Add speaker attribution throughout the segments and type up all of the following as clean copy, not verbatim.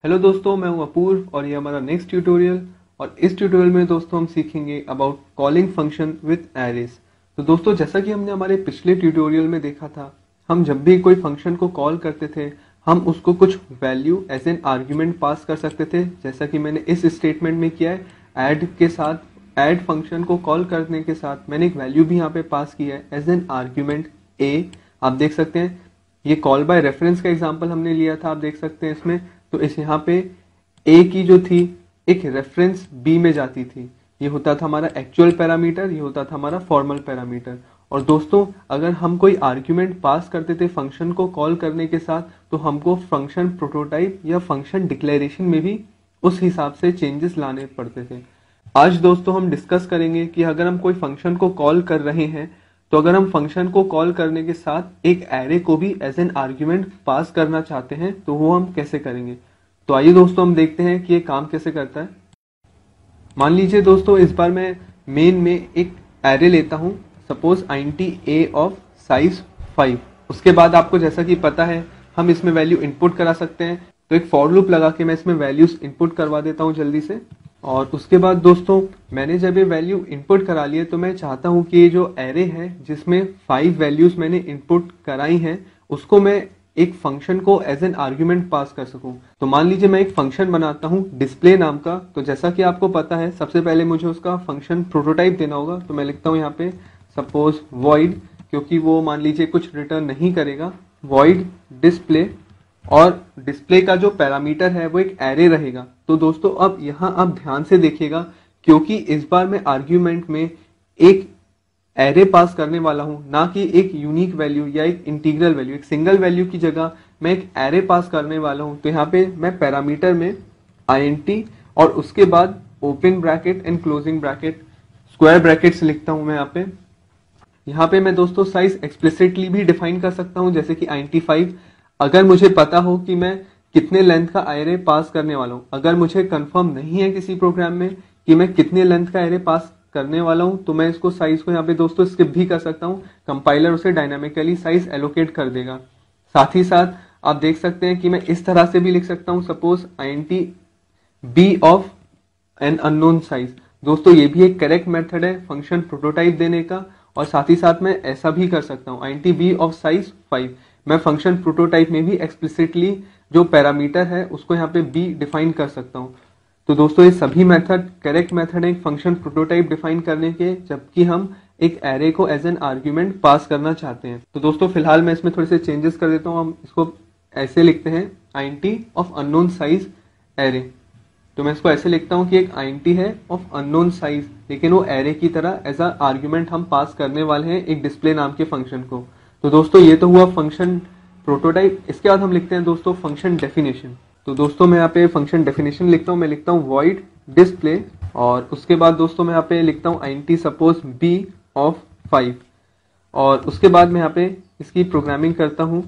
Speaker 1: Hello दोस्तों, मैं हूं अपूर्व और ये हमारा नेक्स्ट ट्यूटोरियल। और इस ट्यूटोरियल में दोस्तों हम सीखेंगे about calling function with arrays. तो दोस्तों, जैसा कि हमने हमारे पिछले ट्यूटोरियल में देखा था, हम जब भी कोई फंक्शन को कॉल करते थे हम उसको कुछ value as an argument pass कर सकते थे, जैसा कि मैंने इस स्टेटमेंट में किया है। ऐड के साथ ऐड फंक्शन को कॉल करने के साथ मैंने एक वैल्यू भी यहाँ पे पास की है एज एन आर्ग्यूमेंट ए। आप देख सकते हैं ये कॉल बाय रेफरेंस का एग्जांपल हमने लिया था, आप देख सकते हैं इसमें। तो इस यहाँ पे ए की जो थी एक रेफरेंस बी में जाती थी। ये होता था हमारा एक्चुअल पैरामीटर, ये होता था हमारा फॉर्मल पैरामीटर। और दोस्तों, अगर हम कोई आर्ग्यूमेंट पास करते थे फंक्शन को कॉल करने के साथ, तो हमको फंक्शन प्रोटोटाइप या फंक्शन डिक्लेरेशन में भी उस हिसाब से चेंजेस लाने पड़ते थे। आज दोस्तों हम डिस्कस करेंगे कि अगर हम कोई फंक्शन को कॉल कर रहे हैं, तो अगर हम फंक्शन को कॉल करने के साथ एक एरे को भी एज एन आर्ग्यूमेंट पास करना चाहते हैं तो वो हम कैसे करेंगे। तो आइए दोस्तों हम देखते हैं कि ये काम कैसे करता है। मान लीजिए दोस्तों, इस बार मैं मेन में एक एरे लेता हूं, suppose int a of size 5। उसके बाद आपको जैसा कि पता है हम इसमें वैल्यू इनपुट करा सकते हैं। तो एक फॉर लूप लगा के मैं इसमें वैल्यूज इनपुट करवा देता हूं जल्दी से। और उसके बाद दोस्तों, मैंने जब ये वैल्यू इनपुट करा लिए तो मैं चाहता हूं कि ये जो एरे है जिसमें 5 वैल्यूज मैंने इनपुट कराई हैं, उसको मैं एक फंक्शन को एज एन आर्ग्यूमेंट पास कर सकूं। तो मान लीजिए मैं एक फंक्शन बनाता हूं डिस्प्ले नाम का। तो जैसा कि आपको पता है सबसे पहले मुझे उसका फंक्शन प्रोटोटाइप देना होगा। तो मैं लिखता हूं यहाँ पे सपोज void, क्योंकि वो मान लीजिए कुछ रिटर्न नहीं करेगा, void डिस्प्ले। और डिस्प्ले का जो पैरामीटर है वो एक एरे रहेगा। तो दोस्तों अब यहाँ आप ध्यान से देखिएगा, क्योंकि इस बार मैं आर्ग्यूमेंट में एक एरे पास करने वाला हूं, ना कि एक यूनिक वैल्यू या एक इंटीग्रल वैल्यू। एक सिंगल वैल्यू की जगह मैं एक एरे पास करने वाला हूं। तो यहाँ पे मैं पैरामीटर में int और उसके बाद open bracket and closing bracket square brackets लिखता हूं मैं यहाँ पे मैं दोस्तों साइज एक्सप्लिसिटली भी डिफाइन कर सकता हूं, जैसे कि int5। अगर मुझे पता हो कि मैं कितने लेंथ का एरे पास करने वाला हूं, अगर मुझे कंफर्म नहीं है किसी प्रोग्राम में कि मैं कितने लेंथ का एरे पास करने वाला हूं, तो मैं इसको साइज को यहाँ पे दोस्तों स्किप भी कर सकता हूं। कंपाइलर उसे डायनामिकली साइज एलोकेट कर देगा। साथ ही साथ आप देख सकते हैं कि मैं इस तरह से भी लिख सकता हूं, suppose int b of an unknown size. दोस्तों ये भी एक करेक्ट मेथड है फंक्शन प्रोटोटाइप देने का। और साथ ही साथ मैं ऐसा भी कर सकता हूं int b ऑफ साइज 5। मैं फंक्शन प्रोटोटाइप में भी एक्सप्लिसिटली जो पैरामीटर है उसको यहाँ पे b डिफाइन कर सकता हूं। तो दोस्तों ये सभी मेथड करेक्ट मेथड है एक फंक्शन प्रोटोटाइप डिफाइन करने के, जबकि हम एक एरे को एज एन आर्ग्यूमेंट पास करना चाहते हैं। तो दोस्तों फिलहाल मैं इसमें थोड़े से चेंजेस कर देता हूं। हम इसको ऐसे लिखते हैं int of unknown size array. तो मैं इसको ऐसे लिखता हूं कि एक int है ऑफ अननोन साइज, लेकिन वो एरे की तरह एज अ आर्ग्यूमेंट हम पास करने वाले हैं एक डिस्प्ले नाम के फंक्शन को। तो दोस्तों ये तो हुआ फंक्शन प्रोटोटाइप। इसके बाद हम लिखते हैं दोस्तों फंक्शन डेफिनेशन। तो दोस्तों मैं यहाँ पे फंक्शन डेफिनेशन लिखता हूँ। मैं लिखता हूँ void डिस्प्ले और उसके बाद दोस्तों मैं यहाँ पे लिखता हूँ int सपोज b ऑफ 5। और उसके बाद मैं यहाँ पे इसकी प्रोग्रामिंग करता हूँ।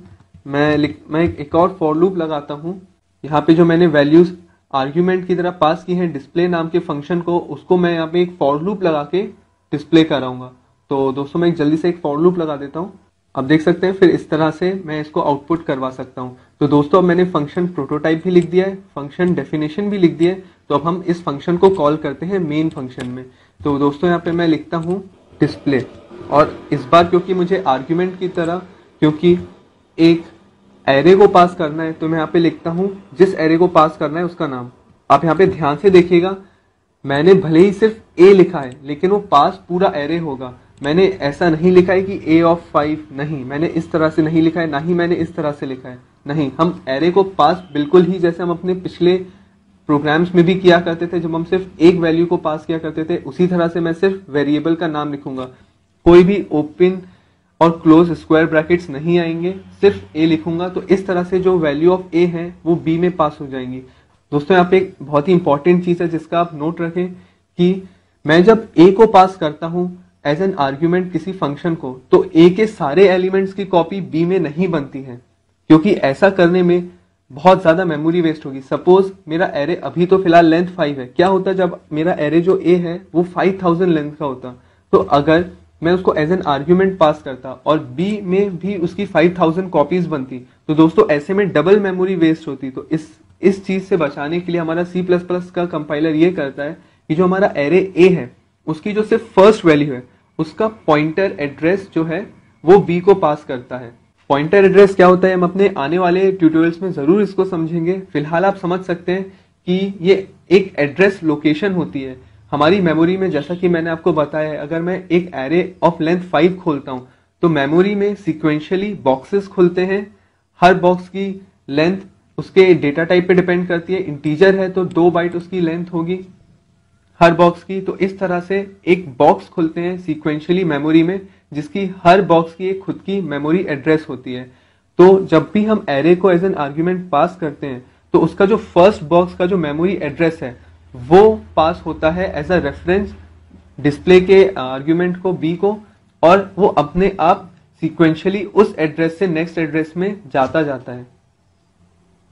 Speaker 1: मैं एक और फॉर लूप लगाता हूँ। यहाँ पे जो मैंने वैल्यूज आर्ग्यूमेंट की तरह पास की हैं डिस्प्ले नाम के फंक्शन को, उसको मैं यहाँ पे एक फॉर लूप लगा के डिस्प्ले कराऊंगा। तो दोस्तों मैं जल्दी से एक फॉर लूप लगा देता हूँ। अब देख सकते हैं फिर इस तरह से मैं इसको आउटपुट करवा सकता हूं। तो दोस्तों अब मैंने फंक्शन प्रोटोटाइप भी लिख दिया है, फंक्शन डेफिनेशन भी लिख दिया है। तो अब हम इस फंक्शन को कॉल करते हैं मेन फंक्शन में। तो दोस्तों यहाँ पे मैं लिखता हूं डिस्प्ले। और इस बार क्योंकि मुझे आर्ग्यूमेंट की तरह क्योंकि एक एरे को पास करना है, तो मैं यहाँ पे लिखता हूँ जिस एरे को पास करना है उसका नाम। आप यहाँ पे ध्यान से देखिएगा, मैंने भले ही सिर्फ a लिखा है लेकिन वो पास पूरा एरे होगा। मैंने ऐसा नहीं लिखा है कि a ऑफ 5, नहीं, मैंने इस तरह से नहीं लिखा है, ना ही मैंने इस तरह से लिखा है। नहीं, हम एरे को पास बिल्कुल ही जैसे हम अपने पिछले प्रोग्राम्स में भी किया करते थे, जब हम सिर्फ एक वैल्यू को पास किया करते थे, उसी तरह से मैं सिर्फ वेरिएबल का नाम लिखूंगा। कोई भी ओपन और क्लोज स्क्वायर ब्रैकेट्स नहीं आएंगे, सिर्फ a लिखूंगा। तो इस तरह से जो वैल्यू ऑफ a है वो b में पास हो जाएंगी। दोस्तों यहाँ पे एक बहुत ही इंपॉर्टेंट चीज है जिसका आप नोट रखें कि मैं जब a को पास करता हूं एज एन आर्ग्यूमेंट किसी फंक्शन को, तो a के सारे एलिमेंट्स की कॉपी b में नहीं बनती है, क्योंकि ऐसा करने में बहुत ज्यादा मेमोरी वेस्ट होगी। सपोज मेरा एरे अभी तो फिलहाल लेंथ 5 है, क्या होता जब मेरा एरे जो a है वो 5000 लेंथ का होता। तो अगर मैं उसको एज एन आर्ग्यूमेंट पास करता और b में भी उसकी 5000 कॉपीज बनती, तो दोस्तों ऐसे में डबल मेमोरी वेस्ट होती। तो इस इस चीज से बचाने के लिए हमारा C++ का कंपाइलर ये करता है कि जो हमारा एरे ए है उसकी जो सिर्फ फर्स्ट वैल्यू है उसका पॉइंटर एड्रेस जो है वो बी को पास करता है। पॉइंटर एड्रेस क्या होता है हम अपने आने वाले ट्यूटोरियल्स में जरूर इसको समझेंगे। फिलहाल आप समझ सकते हैं कि ये एक एड्रेस लोकेशन होती है हमारी मेमोरी में। जैसा कि मैंने आपको बताया है, अगर मैं एक एरे ऑफ लेंथ 5 खोलता हूं तो मेमोरी में सिक्वेंशियली बॉक्सेस खुलते हैं। हर बॉक्स की लेंथ उसके डेटा टाइप पे डिपेंड करती है। इंटीजर है तो 2 बाइट उसकी लेंथ होगी हर बॉक्स की। तो इस तरह से एक बॉक्स खुलते हैं सीक्वेंशियली मेमोरी में, जिसकी हर बॉक्स की एक खुद की मेमोरी एड्रेस होती है। तो जब भी हम एरे को एज एन आर्ग्यूमेंट पास करते हैं तो उसका जो फर्स्ट बॉक्स का जो मेमोरी एड्रेस है वो पास होता है एज अ रेफरेंस डिस्प्ले के आर्ग्यूमेंट को बी को, और वो अपने आप सीक्वेंशियली उस एड्रेस से नेक्स्ट एड्रेस में जाता है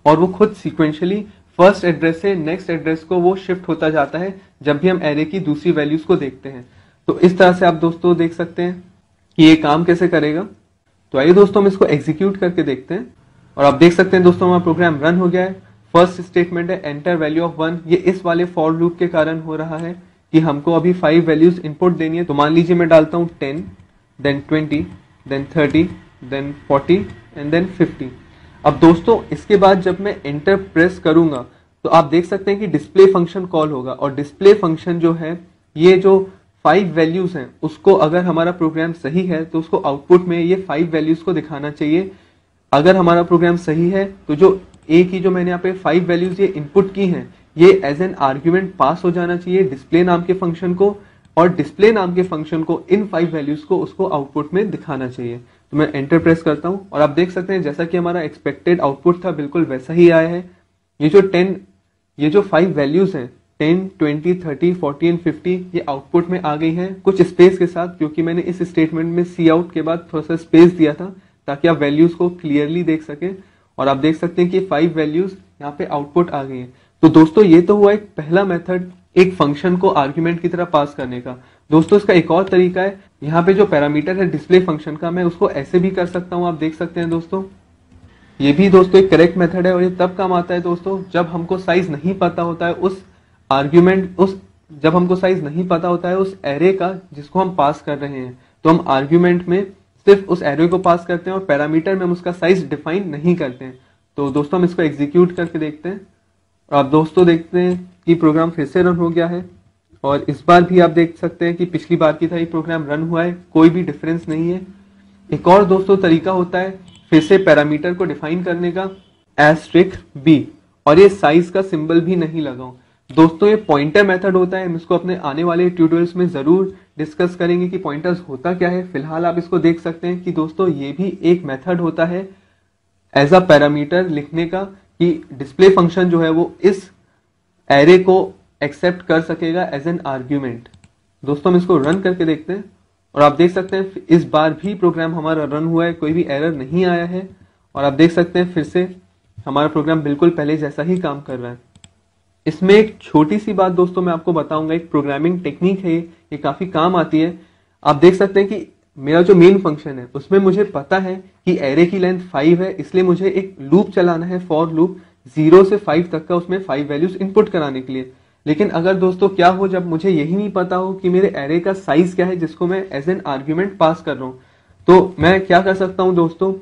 Speaker 1: और वो खुद सीक्वेंशियली फर्स्ट एड्रेस से नेक्स्ट एड्रेस को वो शिफ्ट होता जाता है जब भी हम एरे की दूसरी वैल्यूज को देखते हैं। तो इस तरह से आप दोस्तों देख सकते हैं कि ये काम कैसे करेगा। तो आइए दोस्तों हम इसको एग्जीक्यूट करके देखते हैं और आप देख सकते हैं दोस्तों हमारा प्रोग्राम रन हो गया है। फर्स्ट स्टेटमेंट है एंटर वैल्यू ऑफ 1। ये इस वाले फॉर लूप के कारण हो रहा है कि हमको अभी 5 वैल्यूज इनपुट देनी है। तो मान लीजिए मैं डालता हूं 10, then 20, then 30, then 40 and then 50। अब दोस्तों इसके बाद जब मैं एंटर प्रेस करूंगा तो आप देख सकते हैं कि डिस्प्ले फंक्शन कॉल होगा, और डिस्प्ले फंक्शन जो है ये जो 5 वैल्यूज हैं उसको अगर हमारा प्रोग्राम सही है तो उसको आउटपुट में ये 5 वैल्यूज को दिखाना चाहिए। अगर हमारा प्रोग्राम सही है तो जो ए की जो मैंने यहाँ पे 5 वैल्यूज ये इनपुट की हैं ये एज एन आर्ग्यूमेंट पास हो जाना चाहिए डिस्प्ले नाम के फंक्शन को, और डिस्प्ले नाम के फंक्शन को इन 5 वैल्यूज को उसको आउटपुट में दिखाना चाहिए। तो मैं एंटर प्रेस करता हूं और आप देख सकते हैं जैसा कि हमारा एक्सपेक्टेड आउटपुट था बिल्कुल वैसा ही आया है। ये जो 5 वैल्यूज हैं 10, 20, 30, 40 एंड 50 ये आउटपुट में आ गई हैं कुछ स्पेस के साथ, क्योंकि मैंने इस स्टेटमेंट में सी आउट के बाद थोड़ा सा स्पेस दिया था ताकि आप वैल्यूज को क्लियरली देख सकें। और आप देख सकते हैं कि 5 वैल्यूज यहाँ पे आउटपुट आ गई हैं। तो दोस्तों ये तो हुआ एक पहला मेथड एक फंक्शन को आर्ग्यूमेंट की तरह पास करने का। दोस्तों इसका एक और तरीका है, यहाँ पे जो पैरामीटर है डिस्प्ले फंक्शन का मैं उसको ऐसे भी कर सकता हूँ। आप देख सकते हैं दोस्तों ये भी दोस्तों एक करेक्ट मेथड है, और ये तब काम आता है दोस्तों जब हमको साइज नहीं पता होता है उस आर्ग्यूमेंट जब हमको साइज नहीं पता होता है उस एरे का जिसको हम पास कर रहे हैं, तो हम आर्ग्यूमेंट में सिर्फ उस एरे को पास करते हैं और पैरामीटर में हम उसका साइज डिफाइन नहीं करते हैं। तो दोस्तों हम इसको एग्जीक्यूट करके देखते हैं और आप दोस्तों देखते हैं कि प्रोग्राम फिर से रन हो गया है, और इस बार भी आप देख सकते हैं कि पिछली बार की तरह ही प्रोग्राम रन हुआ है, कोई भी डिफरेंस नहीं है। एक और दोस्तों तरीका होता है फिर से पैरामीटर को डिफाइन करने का, *b, और ये साइज का सिंबल भी नहीं लगाऊं। दोस्तों ये पॉइंटर मेथड होता है, हम इसको अपने आने वाले ट्यूटोरियल्स में जरूर डिस्कस करेंगे कि पॉइंटर्स होता क्या है। फिलहाल आप इसको देख सकते हैं कि दोस्तों ये भी एक मेथड होता है एज अ पैरामीटर लिखने का, कि डिस्प्ले फंक्शन जो है वो इस एरे को एक्सेप्ट कर सकेगा एज एन आर्ग्यूमेंट। दोस्तों हम इसको रन करके देखते हैं और आप देख सकते हैं इस बार भी प्रोग्राम हमारा रन हुआ है, कोई भी एरर नहीं आया है, और आप देख सकते हैं फिर से हमारा प्रोग्राम बिल्कुल पहले जैसा ही काम कर रहा है। इसमें एक छोटी सी बात दोस्तों मैं आपको बताऊंगा, एक प्रोग्रामिंग टेक्निक है, ये काफी काम आती है। आप देख सकते हैं कि मेरा जो मेन फंक्शन है उसमें मुझे पता है कि एरे की लेंथ 5 है, इसलिए मुझे एक लूप चलाना है, फॉर लूप 0 से 5 तक का, उसमें 5 वैल्यूज इनपुट कराने के लिए। लेकिन अगर दोस्तों क्या हो जब मुझे यही नहीं पता हो कि मेरे एरे का साइज क्या है जिसको मैं एज एन आर्ग्यूमेंट पास कर रहा हूं, तो मैं क्या कर सकता हूं दोस्तों,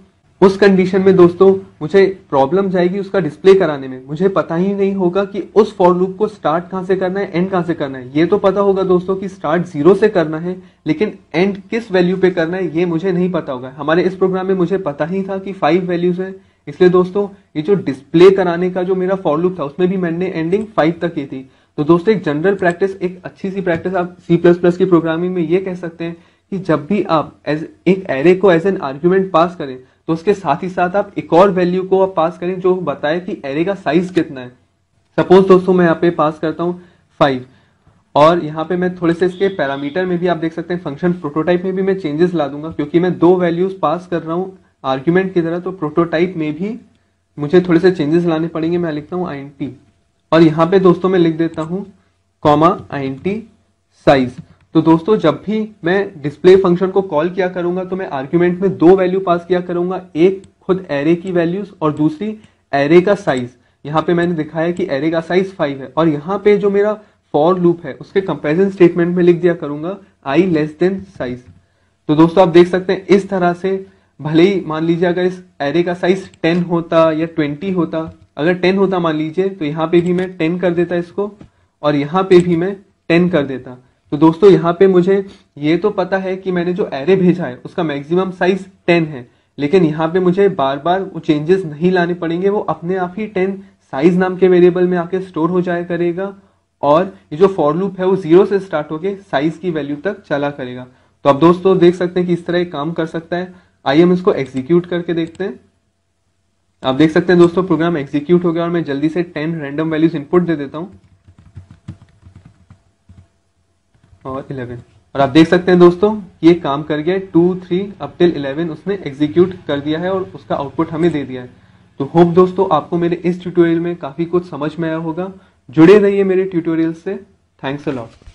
Speaker 1: उस कंडीशन में दोस्तों मुझे प्रॉब्लम जाएगी उसका डिस्प्ले कराने में। मुझे पता ही नहीं होगा कि उस फॉर लूप को स्टार्ट कहां से करना है, एंड कहां से करना है। ये तो पता होगा दोस्तों कि स्टार्ट 0 से करना है, लेकिन एंड किस वैल्यू पे करना है ये मुझे नहीं पता होगा। हमारे इस प्रोग्राम में मुझे पता ही था कि 5 वैल्यूज है, इसलिए दोस्तों ये जो डिस्प्ले कराने का जो मेरा फॉर लूप था उसमें भी मैंने एंडिंग 5 तक की थी। तो दोस्तों एक जनरल प्रैक्टिस, एक अच्छी सी प्रैक्टिस आप C++ की प्रोग्रामिंग में ये कह सकते हैं कि जब भी आप एक एरे को एज एन आर्ग्यूमेंट पास करें तो उसके साथ ही साथ आप एक और वैल्यू को आप पास करें जो बताए कि एरे का साइज कितना है। सपोज दोस्तों मैं यहाँ पे पास करता हूँ 5, और यहाँ पे मैं थोड़े से इसके पैरामीटर में भी आप देख सकते हैं फंक्शन प्रोटोटाइप में भी मैं चेंजेस ला दूंगा, क्योंकि मैं 2 वैल्यूज पास कर रहा हूँ आर्ग्यूमेंट की तरह, तो प्रोटोटाइप में भी मुझे थोड़े से चेंजेस लाने पड़ेंगे। मैं लिखता हूँ int, और यहाँ पे दोस्तों मैं लिख देता हूँ int साइज। तो दोस्तों जब भी मैं डिस्प्ले फंक्शन को कॉल किया करूंगा तो मैं आर्ग्यूमेंट में 2 वैल्यू पास किया करूंगा, एक खुद एरे की वैल्यूज और दूसरी एरे का साइज। यहाँ पे मैंने दिखाया कि एरे का साइज 5 है, और यहाँ पे जो मेरा फॉर लूप है उसके कंपैरिजन स्टेटमेंट में लिख दिया करूंगा आई लेस देन साइज। तो दोस्तों आप देख सकते हैं इस तरह से, भले ही मान लीजिए अगर इस एरे का साइज 10 होता या 20 होता, अगर 10 होता मान लीजिए, तो यहाँ पे भी मैं 10 कर देता इसको, और यहाँ पे भी मैं 10 कर देता। तो दोस्तों यहाँ पे मुझे ये तो पता है कि मैंने जो एरे भेजा है उसका मैक्सिमम साइज 10 है, लेकिन यहाँ पे मुझे बार बार वो चेंजेस नहीं लाने पड़ेंगे, वो अपने आप ही 10 साइज नाम के वेरिएबल में आके स्टोर हो जाया करेगा, और ये जो फॉर लूप है वो 0 से स्टार्ट होके साइज की वैल्यू तक चला करेगा। तो अब दोस्तों देख सकते हैं कि इस तरह एक काम कर सकता है। आइए हम इसको एग्जीक्यूट करके देखते हैं। आप देख सकते हैं दोस्तों प्रोग्राम एग्जीक्यूट हो गया, और मैं जल्दी से 10 रैंडम वैल्यूज इनपुट दे देता हूं, और 11, और आप देख सकते हैं दोस्तों ये काम कर गया। 2 3 अप टिल 11 उसने एग्जीक्यूट कर दिया है, और उसका आउटपुट हमें दे दिया है। तो होप दोस्तों आपको मेरे इस ट्यूटोरियल में काफी कुछ समझ में आया होगा। जुड़े रहिए मेरे ट्यूटोरियल से। Thanks a lot.